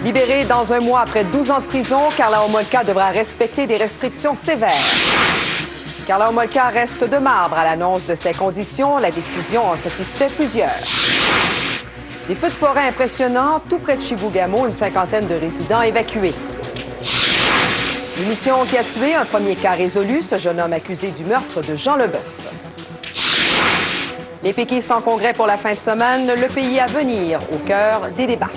Libérée dans un mois après 12 ans de prison, Karla Homolka devra respecter des restrictions sévères. Karla Homolka reste de marbre à l'annonce de ses conditions. La décision en satisfait plusieurs. Des feux de forêt impressionnants tout près de Chibougamau, une cinquantaine de résidents évacués. Une mission qui a tué, un premier cas résolu, ce jeune homme accusé du meurtre de Jean Leboeuf. Les péquistes en congrès pour la fin de semaine, le pays à venir, au cœur des débats.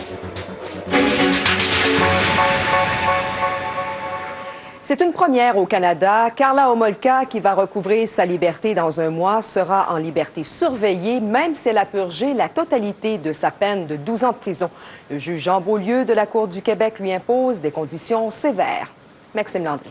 C'est une première au Canada. Karla Homolka, qui va recouvrer sa liberté dans un mois, sera en liberté surveillée, même si elle a purgé la totalité de sa peine de 12 ans de prison. Le juge Jean Beaulieu de la Cour du Québec lui impose des conditions sévères. Maxime Landry.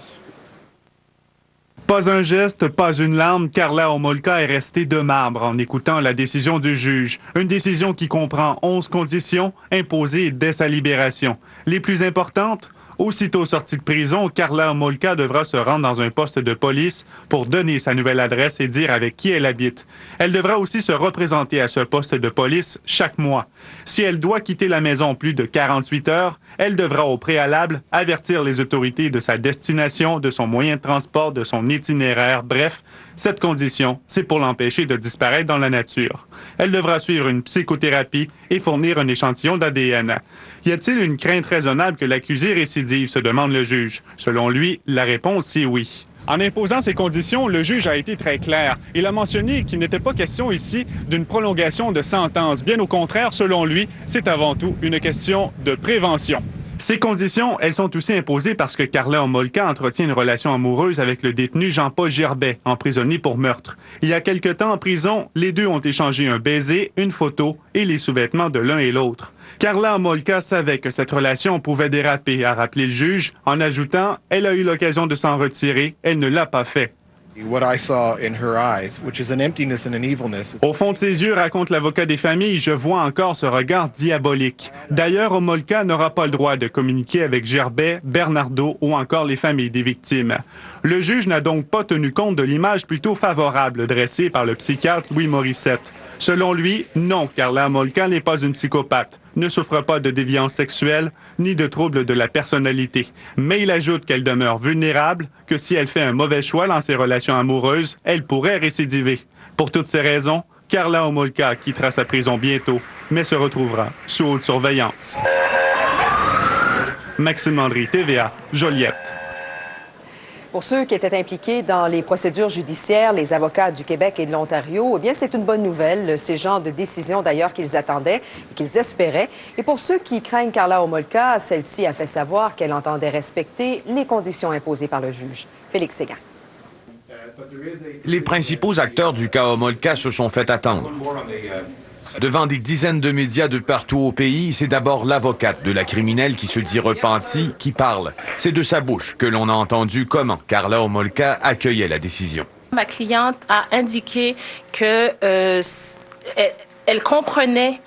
Pas un geste, pas une larme, Karla Homolka est restée de marbre en écoutant la décision du juge. Une décision qui comprend 11 conditions imposées dès sa libération. Les plus importantes? Aussitôt sortie de prison, Karla Homolka devra se rendre dans un poste de police pour donner sa nouvelle adresse et dire avec qui elle habite. Elle devra aussi se représenter à ce poste de police chaque mois. Si elle doit quitter la maison plus de 48 heures, elle devra au préalable avertir les autorités de sa destination, de son moyen de transport, de son itinéraire. Bref, cette condition, c'est pour l'empêcher de disparaître dans la nature. Elle devra suivre une psychothérapie et fournir un échantillon d'ADN. Y a-t-il une crainte raisonnable que l'accusé récidive, se demande le juge. Selon lui, la réponse c'est oui. En imposant ces conditions, le juge a été très clair. Il a mentionné qu'il n'était pas question ici d'une prolongation de sentence. Bien au contraire, selon lui, c'est avant tout une question de prévention. Ces conditions, elles sont aussi imposées parce que Karla Homolka entretient une relation amoureuse avec le détenu Jean-Paul Gerbet, emprisonné pour meurtre. Il y a quelque temps en prison, les deux ont échangé un baiser, une photo et les sous-vêtements de l'un et l'autre. Karla Homolka savait que cette relation pouvait déraper, a rappelé le juge, en ajoutant « Elle a eu l'occasion de s'en retirer, elle ne l'a pas fait ». Au fond de ses yeux, raconte l'avocat des familles, je vois encore ce regard diabolique. D'ailleurs, Homolka n'aura pas le droit de communiquer avec Gerbet, Bernardo ou encore les familles des victimes. Le juge n'a donc pas tenu compte de l'image plutôt favorable dressée par le psychiatre Louis Morissette. Selon lui, non, Karla Homolka n'est pas une psychopathe, ne souffre pas de déviance sexuelle ni de troubles de la personnalité. Mais il ajoute qu'elle demeure vulnérable, que si elle fait un mauvais choix dans ses relations amoureuses, elle pourrait récidiver. Pour toutes ces raisons, Karla Homolka quittera sa prison bientôt, mais se retrouvera sous haute surveillance. Maxime Landry, TVA, Joliette. Pour ceux qui étaient impliqués dans les procédures judiciaires, les avocats du Québec et de l'Ontario, eh bien, c'est une bonne nouvelle. C'est le genre de décision, d'ailleurs, qu'ils attendaient et qu'ils espéraient. Et pour ceux qui craignent Karla Homolka, celle-ci a fait savoir qu'elle entendait respecter les conditions imposées par le juge. Félix Séguin. Les principaux acteurs du cas Homolka se sont fait attendre. Devant des dizaines de médias de partout au pays, c'est d'abord l'avocate de la criminelle qui se dit repentie qui parle. C'est de sa bouche que l'on a entendu comment Karla Homolka accueillait la décision. Ma cliente a indiqué que elle comprenait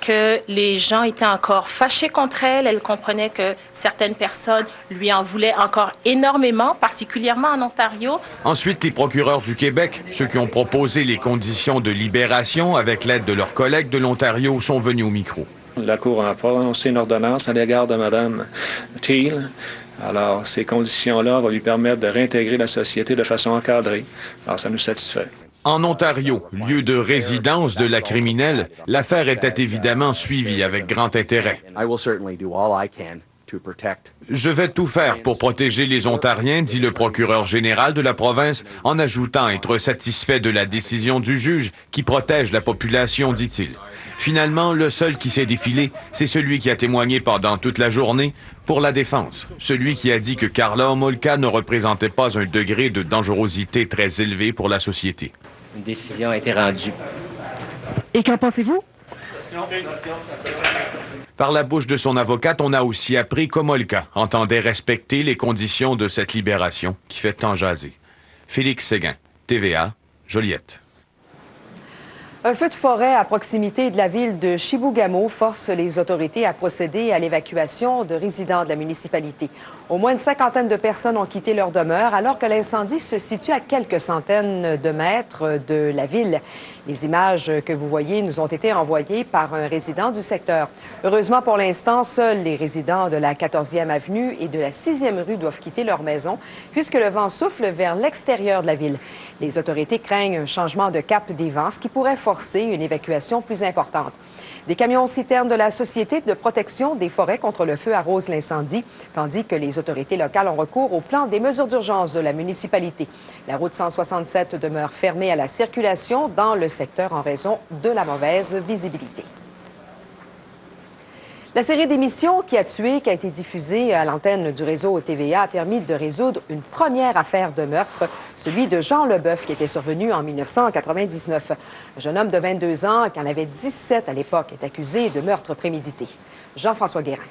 que les gens étaient encore fâchés contre elle. Elle comprenait que certaines personnes lui en voulaient encore énormément, particulièrement en Ontario. Ensuite, les procureurs du Québec, ceux qui ont proposé les conditions de libération avec l'aide de leurs collègues de l'Ontario, sont venus au micro. La Cour a prononcé une ordonnance à l'égard de Mme Thiel. Alors, ces conditions-là vont lui permettre de réintégrer la société de façon encadrée. Alors, ça nous satisfait. En Ontario, lieu de résidence de la criminelle, l'affaire était évidemment suivie avec grand intérêt. Je vais tout faire pour protéger les Ontariens, dit le procureur général de la province, en ajoutant être satisfait de la décision du juge qui protège la population, dit-il. Finalement, le seul qui s'est défilé, c'est celui qui a témoigné pendant toute la journée pour la défense. Celui qui a dit que Karla Homolka ne représentait pas un degré de dangerosité très élevé pour la société. Une décision a été rendue. Et qu'en pensez-vous? Par la bouche de son avocate, on a aussi appris qu'Homolka entendait respecter les conditions de cette libération qui fait tant jaser. Félix Séguin, TVA, Joliette. Un feu de forêt à proximité de la ville de Chibougamau force les autorités à procéder à l'évacuation de résidents de la municipalité. Au moins une cinquantaine de personnes ont quitté leur demeure alors que l'incendie se situe à quelques centaines de mètres de la ville. Les images que vous voyez nous ont été envoyées par un résident du secteur. Heureusement, pour l'instant, seuls les résidents de la 14e avenue et de la 6e rue doivent quitter leur maison puisque le vent souffle vers l'extérieur de la ville. Les autorités craignent un changement de cap des vents, ce qui pourrait forcer une évacuation plus importante. Des camions-citernes de la Société de protection des forêts contre le feu arrosent l'incendie, tandis que les autorités locales ont recours au plan des mesures d'urgence de la municipalité. La route 167 demeure fermée à la circulation dans le secteur en raison de la mauvaise visibilité. La série d'émissions Qui a tué, qui a été diffusée à l'antenne du réseau TVA, a permis de résoudre une première affaire de meurtre, celui de Jean Leboeuf, qui était survenu en 1999. Un jeune homme de 22 ans, qui en avait 17 à l'époque, est accusé de meurtre prémédité. Jean-François Guérin.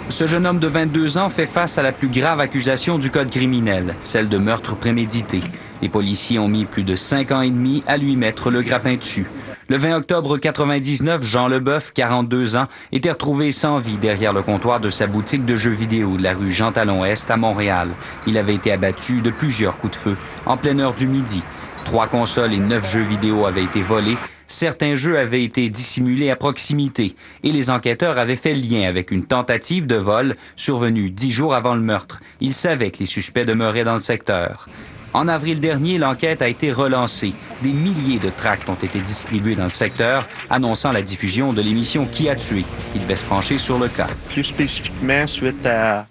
Ce jeune homme de 22 ans fait face à la plus grave accusation du code criminel, celle de meurtre prémédité. Les policiers ont mis plus de 5 ans et demi à lui mettre le grappin dessus. Le 20 octobre 1999, Jean Leboeuf, 42 ans, était retrouvé sans vie derrière le comptoir de sa boutique de jeux vidéo de la rue Jean-Talon-Est à Montréal. Il avait été abattu de plusieurs coups de feu en pleine heure du midi. 3 consoles et 9 jeux vidéo avaient été volés. Certains jeux avaient été dissimulés à proximité et les enquêteurs avaient fait lien avec une tentative de vol survenue 10 jours avant le meurtre. Ils savaient que les suspects demeuraient dans le secteur. En avril dernier, l'enquête a été relancée. Des milliers de tracts ont été distribués dans le secteur, annonçant la diffusion de l'émission Qui a tué, qui devait se pencher sur le cas. Plus spécifiquement, suite à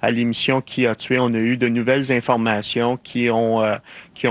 l'émission Qui a tué, on a eu de nouvelles informations qui ont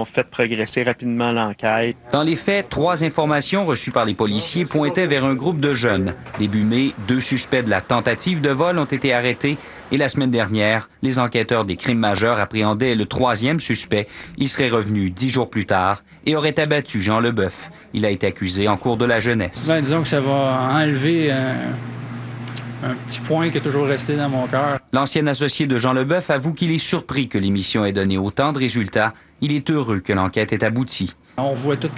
fait progresser rapidement l'enquête. Dans les faits, 3 informations reçues par les policiers pointaient vers un groupe de jeunes. Début mai, 2 suspects de la tentative de vol ont été arrêtés. Et la semaine dernière, les enquêteurs des crimes majeurs appréhendaient le 3e suspect. Il serait revenu 10 jours plus tard et aurait abattu Jean Leboeuf. Il a été accusé en cours de la jeunesse. Disons que ça va enlever un petit point qui est toujours resté dans mon cœur. L'ancien associé de Jean Leboeuf avoue qu'il est surpris que l'émission ait donné autant de résultats. Il est heureux que l'enquête ait abouti. On voit tous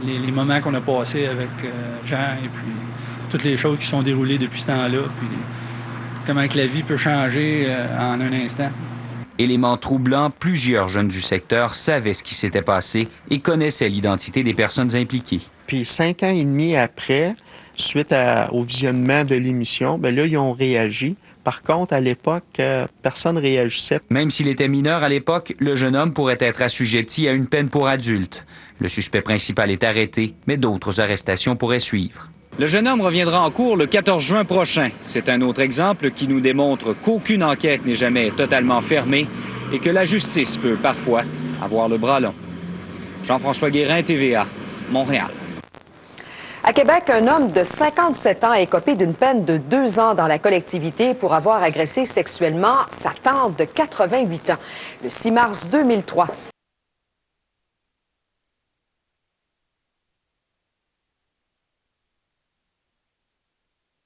les moments qu'on a passés avec Jean et puis toutes les choses qui sont déroulées depuis ce temps-là. Puis comment que la vie peut changer en un instant. Élément troublant, plusieurs jeunes du secteur savaient ce qui s'était passé et connaissaient l'identité des personnes impliquées. Puis 5 ans et demi après, suite au visionnement de l'émission, bien là, ils ont réagi. Par contre, à l'époque, personne ne réagissait. Même s'il était mineur à l'époque, le jeune homme pourrait être assujetti à une peine pour adulte. Le suspect principal est arrêté, mais d'autres arrestations pourraient suivre. Le jeune homme reviendra en cours le 14 juin prochain. C'est un autre exemple qui nous démontre qu'aucune enquête n'est jamais totalement fermée et que la justice peut parfois avoir le bras long. Jean-François Guérin, TVA, Montréal. À Québec, un homme de 57 ans a écopé d'une peine de 2 ans dans la collectivité pour avoir agressé sexuellement sa tante de 88 ans. Le 6 mars 2003,